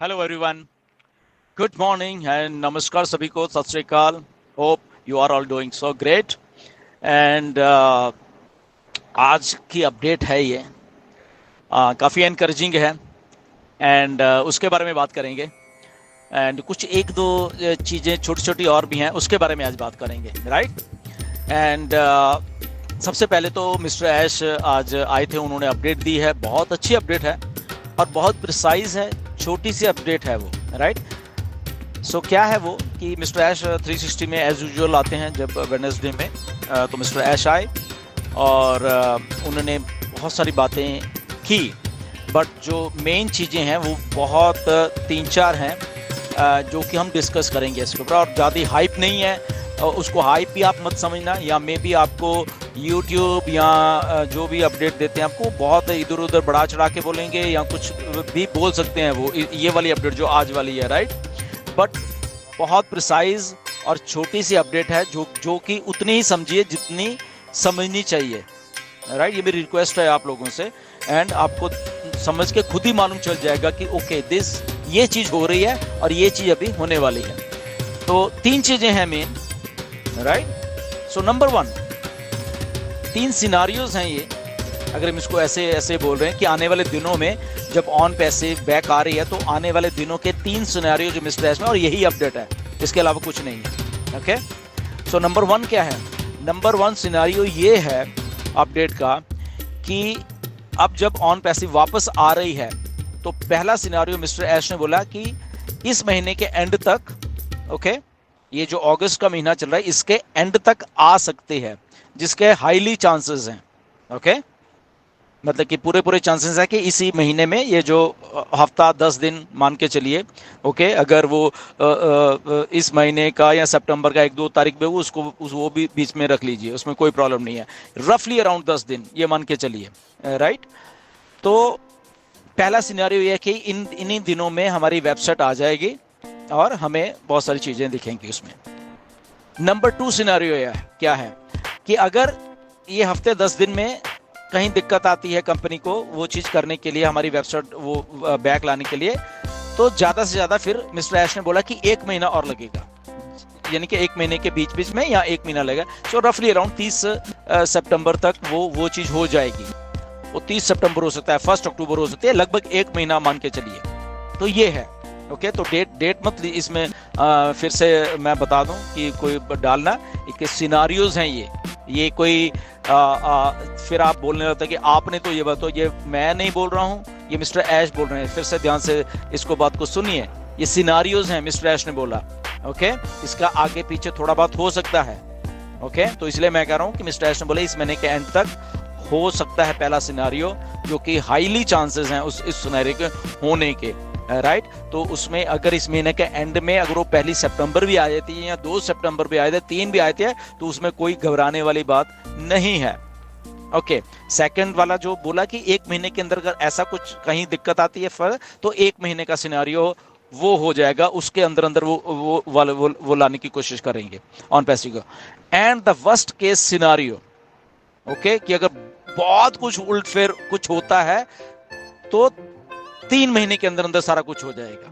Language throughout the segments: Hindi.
Hello everyone, good morning and नमस्कार सभी को, सत श्री अकाल। Hope you are all doing so great. And आज की अपडेट है ये, काफ़ी एनकरेजिंग है। एंड उसके बारे में बात करेंगे। एंड कुछ एक दो चीज़ें छोटी छोटी और भी हैं, उसके बारे में आज बात करेंगे, राइट। एंड सबसे पहले तो मिस्टर ऐश आज आए थे, उन्होंने अपडेट दी है, बहुत अच्छी अपडेट है और बहुत प्रिसाइज है, छोटी सी अपडेट है वो, राइट। सो क्या है वो कि मिस्टर ऐश 360 में एज यूजुअल आते हैं जब वेडनेसडे में। तो मिस्टर ऐश आए और उन्होंने बहुत सारी बातें की, बट जो मेन चीज़ें हैं वो बहुत तीन चार हैं जो कि हम डिस्कस करेंगे इसके ऊपर। और ज़्यादा हाइप नहीं है, उसको हाइप भी आप मत समझना, या मे बी आपको यूट्यूब या जो भी अपडेट देते हैं आपको बहुत इधर उधर बढ़ा चढ़ा के बोलेंगे या कुछ भी बोल सकते हैं वो, ये वाली अपडेट जो आज वाली है, राइट। बट बहुत प्रिसाइज और छोटी सी अपडेट है जो कि उतनी ही समझिए जितनी समझनी चाहिए, राइट। ये मेरी रिक्वेस्ट है आप लोगों से। एंड आपको समझ के खुद ही मालूम चल जाएगा कि ओके ये चीज़ हो रही है और ये चीज़ अभी होने वाली है। तो तीन चीज़ें हैं main, right. So number 1, 3 scenarios हैं ये। अगर हम इसको ऐसे ऐसे बोल रहे हैं कि आने वाले दिनों में जब ऑन पैसे बैक आ रही है तो आने वाले दिनों के 3 सिनेरियो जो मिस्टर एस में, और यही अपडेट है, इसके अलावा कुछ नहीं है। ओके, सो नंबर 1 क्या है? नंबर 1 सिनेरियो ये है अपडेट का कि अब जब ऑन पैसे वापस आ रही है तो पहला सिनेरियो मिस्टर एस ने बोला कि इस महीने के एंड तक, ओके, ये जो अगस्त का महीना चल रहा है इसके एंड तक आ सकते हैं, जिसके हाईली चांसेस हैं। ओके, मतलब कि पूरे चांसेस है कि इसी महीने में ये जो हफ्ता 10 दिन मान के चलिए, ओके, अगर वो इस महीने का या सितंबर का 1-2 तारीख पे उसको वो भी बीच में रख लीजिए, उसमें कोई प्रॉब्लम नहीं है। रफली अराउंड 10 दिन ये मान के चलिए, राइट। तो पहला सिनेरियो ये है कि इन्हीं दिनों में हमारी वेबसाइट आ जाएगी और हमें बहुत सारी चीज़ें दिखेंगी उसमें। नंबर 2 सिनेरियो क्या है कि अगर ये हफ्ते 10 दिन में कहीं दिक्कत आती है कंपनी को वो चीज़ करने के लिए, हमारी वेबसाइट वो बैक लाने के लिए, तो ज़्यादा से ज़्यादा फिर मिस्टर ऐश ने बोला कि 1 महीना और लगेगा, यानी कि 1 महीने के बीच बीच में या 1 महीना लगेगा। सो रफली अराउंड 30 सितंबर तक वो चीज़ हो जाएगी। वो 30 सितंबर हो सकता है, 1 अक्टूबर हो सकती है, लगभग 1 महीना मान के चलिए। तो ये है, ओके। तो डेट मत इसमें फिर से मैं बता दूं कि कोई डालना कि सिनारियोज हैं ये कोई फिर आप बोलने लगता है कि आपने तो ये बात, तो ये मैं नहीं बोल रहा हूँ, ये मिस्टर ऐश बोल रहे हैं। फिर से ध्यान से इसको बात को सुनिए, ये सिनारियोज हैं, मिस्टर ऐश ने बोला, ओके। इसका आगे पीछे थोड़ा बहुत हो सकता है, ओके। तो इसलिए मैं कह रहा हूँ कि मिस्टर ऐश ने बोला इस महीने के एंड तक हो सकता है पहला सिनारियो, जो कि हाईली चांसेस हैं इस सिनेरियो के होने के, राइट। तो उसमें अगर इस महीने के एंड में अगर वो 1 सितंबर भी आ जाती है या 2 सितंबर भी आए थे, 3 भी आए थे, तो उसमें कोई घबराने वाली बात नहीं है, ओके। सेकंड वाला जो बोला कि 1 महीने के अंदर अगर ऐसा कुछ कहीं दिक्कत आती है तो 1 महीने का सिनेरियो वो हो जाएगा, उसके अंदर वो लाने की कोशिश करेंगे ऑन पैसे को। And the worst case scenario, okay, कि अगर बहुत कुछ उल्ट फेर कुछ होता है तो 3 महीने के अंदर अंदर सारा कुछ हो जाएगा,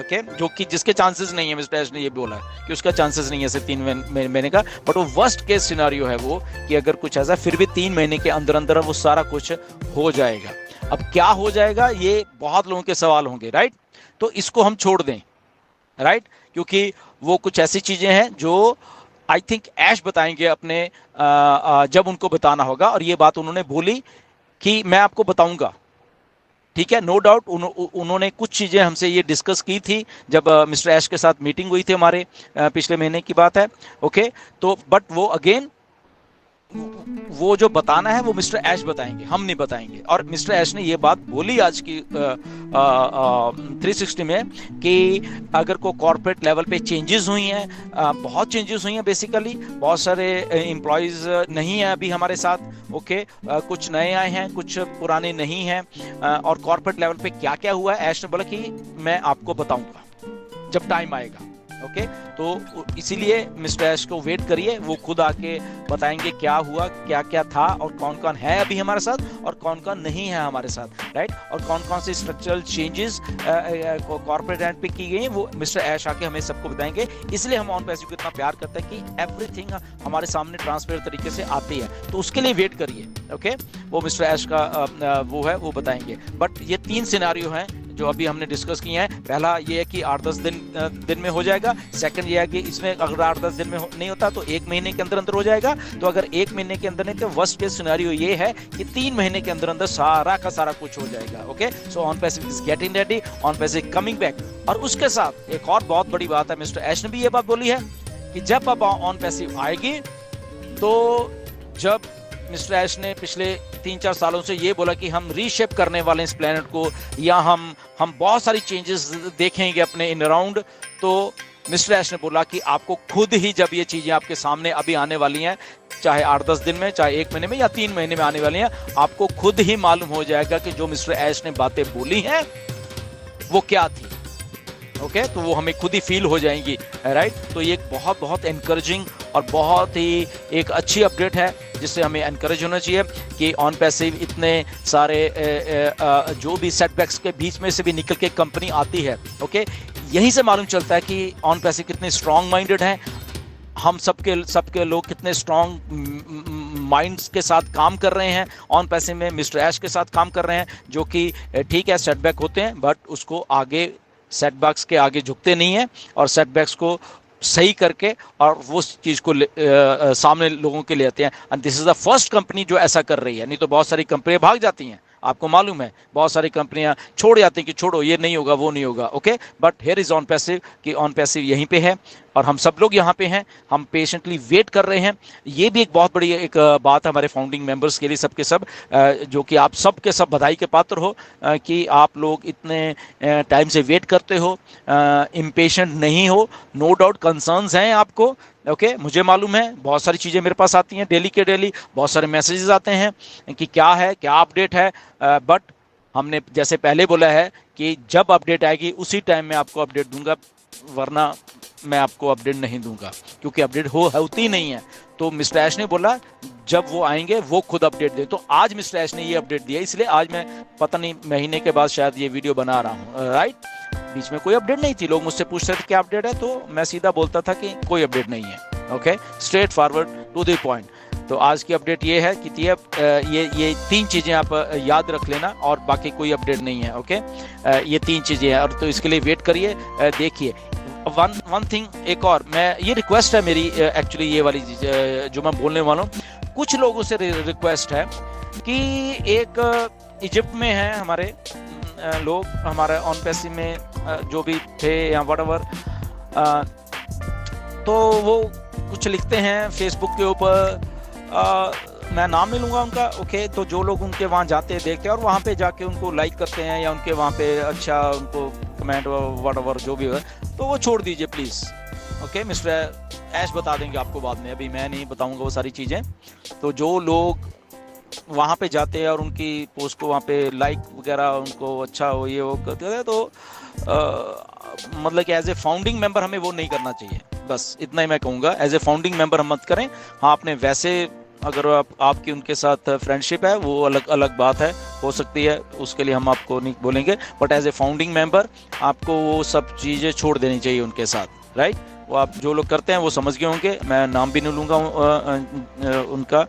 ओके। जो कि जिसके चांसेस नहीं है, मिस्टर ऐश ने ये बोला कि उसका चांसेस नहीं है सिर्फ 3 महीने का, बट वो वर्स्ट केस सिनेरियो है वो कि अगर कुछ ऐसा फिर भी 3 महीने के अंदर अंदर वो सारा कुछ हो जाएगा। अब क्या हो जाएगा ये बहुत लोगों के सवाल होंगे, राइट। तो इसको हम छोड़ दें, राइट, क्योंकि वो कुछ ऐसी चीजें हैं जो आई थिंक ऐश बताएंगे अपने जब उनको बताना होगा। और ये बात उन्होंने बोली कि मैं आपको बताऊंगा, ठीक है, नो डाउट। उन्होंने कुछ चीज़ें हमसे ये डिस्कस की थी जब मिस्टर ऐश के साथ मीटिंग हुई थी हमारे, पिछले महीने की बात है, ओके। तो बट वो अगेन वो जो बताना है वो मिस्टर ऐश बताएंगे, हम नहीं बताएंगे। और मिस्टर ऐश ने ये बात बोली आज की 360 में कि अगर को कॉर्पोरेट लेवल पे चेंजेस हुई हैं, बहुत चेंजेस हुई हैं, बेसिकली बहुत सारे एम्प्लॉयज नहीं हैं अभी हमारे साथ, ओके। कुछ नए आए हैं, कुछ पुराने नहीं हैं। और कॉर्पोरेट लेवल पे क्या क्या हुआ है, ऐश ने बोला कि मैं आपको बताऊंगा जब टाइम आएगा, ओके तो इसीलिए मिस्टर ऐश को वेट करिए, वो खुद आके बताएंगे क्या हुआ, क्या क्या था और कौन कौन है अभी हमारे साथ और कौन कौन नहीं है हमारे साथ, राइट, और कौन कौन से स्ट्रक्चरल चेंजेस कॉर्पोरेट एंड पे की गई हैं, वो मिस्टर ऐश आके हमें सबको बताएंगे। इसलिए हम ऑन पैसिव को इतना प्यार करते हैं कि एवरीथिंग हमारे सामने ट्रांसपेरेंट तरीके से आती है, तो उसके लिए वेट करिए। ओके वो मिस्टर ऐश का वो है, वो बताएंगे। बट ये 3 सिनेरियो हैं जो अभी हमने डिस्कस किए हैं। पहला ये है कि 8-10 दिन में हो जाएगा। सेकंड ये है कि इसमें अगर 8-10 दिन में नहीं होता तो 1 महीने के अंदर अंदर हो जाएगा। तो अगर 1 महीने के अंदर नहीं तो वर्स्ट केस सिनेरियो ये है कि 3 महीने के अंदर अंदर सारा का सारा कुछ हो जाएगा। Okay so on passive is getting ready, on passive coming back. और उसके साथ एक और बहुत बड़ी बात है, मिस्टर ऐश ने भी ये बात बोली है कि जब अब ऑन पैसिव आएगी तो जब मिस्टर ऐश ने पिछले 3-4 सालों से ये बोला कि हम रीशेप करने वाले इस प्लेनेट को, या हम बहुत सारी चेंजेस देखेंगे अपने इन अराउंड, तो मिस्टर ऐश ने बोला कि आपको खुद ही जब ये चीजें आपके सामने अभी आने वाली हैं, चाहे 8-10 दिन में, चाहे 1 महीने में या 3 महीने में आने वाली हैं, आपको खुद ही मालूम हो जाएगा कि जो मिस्टर ऐश ने बातें बोली हैं वो क्या थी। ओके तो वो हमें खुद ही फील हो जाएंगी, राइट। तो ये एक बहुत बहुत एनकरेजिंग और बहुत ही एक अच्छी अपडेट है जिससे हमें एनकरेज होना चाहिए कि ऑन पैसिव इतने सारे जो भी सेटबैक्स के बीच में से भी निकल के कंपनी आती है। ओके यहीं से मालूम चलता है कि ऑन पैसिव कितने स्ट्रांग माइंडेड हैं, हम सबके लोग कितने स्ट्रांग माइंड्स के साथ काम कर रहे हैं। ऑन पैसिव में मिस्टर ऐश के साथ काम कर रहे हैं, जो कि ठीक है सेटबैक होते हैं बट उसको आगे सेटबैक्स के आगे झुकते नहीं है और सेटबैक्स को सही करके और वो चीज को सामने लोगों के लिए आते हैं। And this is the first company जो ऐसा कर रही है, नहीं तो बहुत सारी कंपनियां भाग जाती हैं, आपको मालूम है, बहुत सारी कंपनियां छोड़ जाती हैं कि छोड़ो ये नहीं होगा वो नहीं होगा। Okay but here is on passive कि ऑन पैसिव यहीं पे है और हम सब लोग यहाँ पे हैं, हम पेशेंटली वेट कर रहे हैं। ये भी एक बहुत बड़ी एक बात है हमारे फाउंडिंग मेंबर्स के लिए, सबके सब जो कि आप सब के सब बधाई के पात्र हो कि आप लोग इतने टाइम से वेट करते हो, इम्पेशेंट नहीं हो। नो डाउट कंसर्न्स हैं आपको, ओके मुझे मालूम है, बहुत सारी चीज़ें मेरे पास आती हैं डेली के डेली, बहुत सारे मैसेजेस आते हैं कि क्या है, क्या अपडेट है। बट हमने जैसे पहले बोला है कि जब अपडेट आएगी उसी टाइम मैं आपको अपडेट दूंगा, वरना मैं आपको अपडेट नहीं दूंगा, क्योंकि अपडेट होती नहीं है। तो मिस्टर ऐश ने बोला जब वो आएंगे वो खुद अपडेट दे, तो आज मिस्टर ऐश ने ये अपडेट दिया, इसलिए आज मैं पता नहीं महीने के बाद शायद ये वीडियो बना रहा हूँ, राइट। बीच में कोई अपडेट नहीं थी, लोग मुझसे पूछते थे क्या अपडेट है, तो मैं सीधा बोलता था कि कोई अपडेट नहीं है। Okay straight forward to the point. तो आज की अपडेट ये है कि ये 3 चीज़ें आप याद रख लेना और बाकी कोई अपडेट नहीं है। ओके ये 3 चीज़ें हैं और तो इसके लिए वेट करिए, देखिए। वन थिंग एक और, मैं ये रिक्वेस्ट है मेरी एक्चुअली ये वाली जो मैं बोलने वाला हूँ, कुछ लोगों से रिक्वेस्ट है कि एक इजिप्ट में है हमारे लोग, हमारे ऑन पैसिव में जो भी थे या व्हाटएवर, तो वो कुछ लिखते हैं फेसबुक के ऊपर, मैं नाम नहीं लूँगा उनका। ओके तो जो लोग उनके वहाँ जाते हैं देखते हैं और वहाँ पे जाके उनको लाइक करते हैं या उनके वहाँ पे अच्छा उनको कमेंट व्हाटएवर जो भी है, तो वो छोड़ दीजिए प्लीज़। ओके मिस्टर ऐश बता देंगे आपको बाद में, अभी मैं नहीं बताऊँगा वो सारी चीज़ें। तो जो लोग वहाँ पे जाते हैं और उनकी पोस्ट को वहाँ पे लाइक वगैरह उनको अच्छा हो ये वो करते हैं, तो मतलब कि एज ए फाउंडिंग मेंबर हमें वो नहीं करना चाहिए, बस इतना ही मैं कहूँगा। एज ए फाउंडिंग मेंबर हम मत करें। हाँ आपने वैसे अगर आपकी उनके साथ फ्रेंडशिप है वो अलग बात है, हो सकती है, उसके लिए हम आपको नहीं बोलेंगे, but as a founding member आपको वो सब चीज़ें छोड़ देनी चाहिए उनके साथ, राइट। वो आप जो लोग करते हैं वो समझ गए होंगे, मैं नाम भी नहीं लूँगा उनका,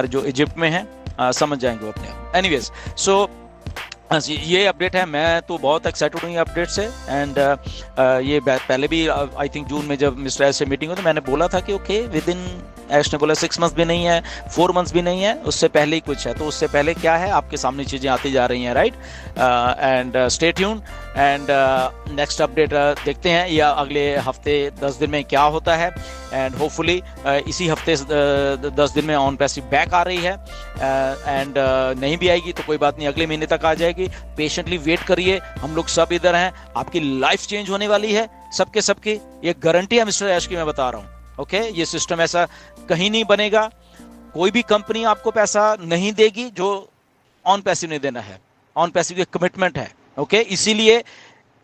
जो इजिप्ट में है समझ जाएंगे वो अपने आप। एनीवेज सो ये अपडेट है, मैं तो बहुत एक्साइटेड हूँ ये अपडेट से। एंड ये पहले भी आई थिंक जून में जब मिस्टर ऐश से मीटिंग हुई तो मैंने बोला था कि ओके विद इन, ऐश ने बोला 6 मंथ्स भी नहीं है, 4 मंथ्स भी नहीं है, उससे पहले ही कुछ है। तो उससे पहले क्या है, आपके सामने चीज़ें आती जा रही हैं, right. And stay tuned and next update देखते हैं या अगले हफ्ते 10 दिन में क्या होता है। एंड होपफुली इसी हफ्ते 10 दिन में ऑन पैसिव बैक आ रही है। एंड नहीं भी आएगी तो कोई बात नहीं, अगले महीने तक आ जाएगी। पेशेंटली वेट करिए, हम लोग सब इधर हैं, आपकी लाइफ चेंज होने वाली है सबकी, ये गारंटी है मिस्टर ऐश की, मैं बता रहा हूँ। ओके ये सिस्टम ऐसा कहीं नहीं बनेगा, कोई भी कंपनी आपको पैसा नहीं देगी जो ऑन पैसिव नहीं देना है, ऑन पैसिव की कमिटमेंट है। ओके इसीलिए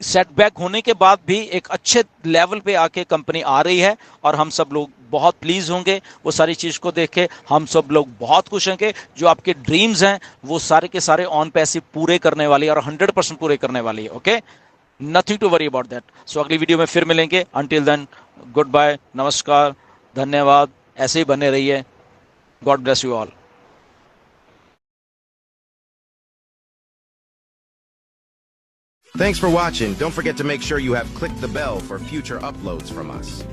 सेटबैक होने के बाद भी एक अच्छे लेवल पे आके कंपनी आ रही है और हम सब लोग बहुत प्लीज होंगे वो सारी चीज को देख के। हम सब लोग बहुत खुश होंगे। जो आपके ड्रीम्स हैं वो सारे के सारे ऑन पैसिव पूरे करने वाली है और 100% पूरे करने वाली है। Okay, nothing to worry about that. So अगली वीडियो में फिर मिलेंगे। अंटिल देन, गुड बाय, नमस्कार, धन्यवाद। ऐसे ही बने रहिए। God bless you all. Thanks for watching. Don't forget to make sure you have clicked the bell for future uploads from us.